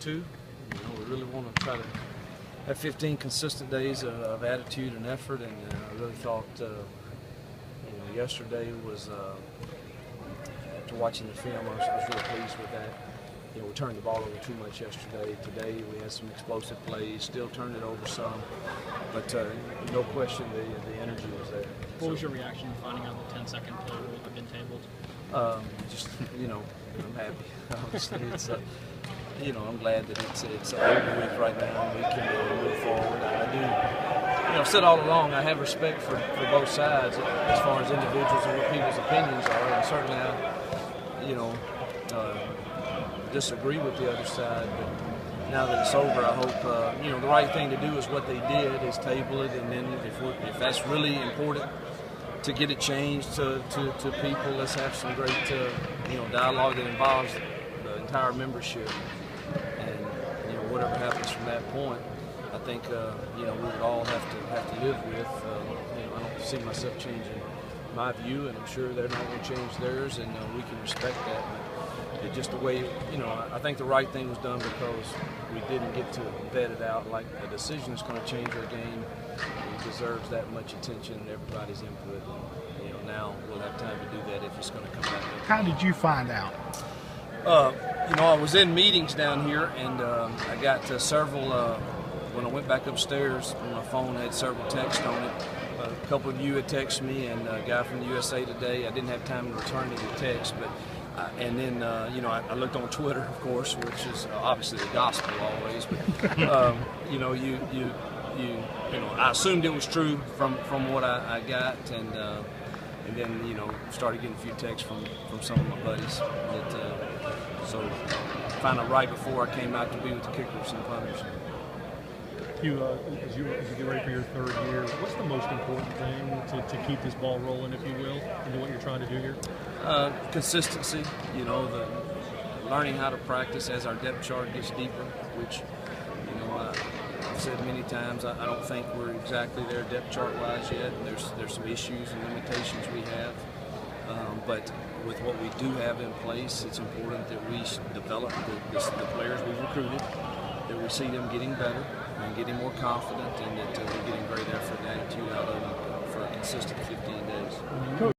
to. We really want to try to have 15 consistent days of attitude and effort, and I really thought yesterday was, after watching the film, I was really pleased with that. We turned the ball over too much yesterday. Today we had some explosive plays, still turned it over some, but no question the energy was there. What was your reaction to finding out the 10-second play rule had been tabled? I'm happy. Obviously, it's I'm glad that it's over with right now and we can move forward. I do. I've said all along I have respect for both sides as far as individuals and what people's opinions are, and certainly I disagree with the other side. But now that it's over, I hope the right thing to do is what they did, is table it, and then if that's really important to get it changed to people, let's have some great dialogue that involves the entire membership, and whatever happens from that point, I think we would all have to live with. I don't see myself changing my view, and I'm sure they're not going to change theirs, and we can respect that. But it's just the way, I think the right thing was done because we didn't get to vet it out. Like, a decision is going to change our game. It deserves that much attention and everybody's input. And, now we'll have time to do that if it's going to come back up. How did you find out? I was in meetings down here, and I got several. When I went back upstairs, my phone had several texts on it. A couple of you had texted me, and a guy from the USA Today. I didn't have time to return any text, but and then I looked on Twitter, of course, which is obviously the gospel always. But I assumed it was true from what I got, and then started getting a few texts from some of my buddies. So finally, right before I came out to be with the kickers and punters. Hugh, as you get ready for your third year, what's the most important thing to keep this ball rolling, if you will, into what you're trying to do here? Consistency. The learning how to practice as our depth chart gets deeper, which I've said many times. I don't think we're exactly there depth chart wise yet. There's some issues and limitations we have, but with what we do have in place, it's important that we develop the players we've recruited, that we see them getting better and getting more confident, and that we're getting great effort and attitude out of them for a consistent 15 days.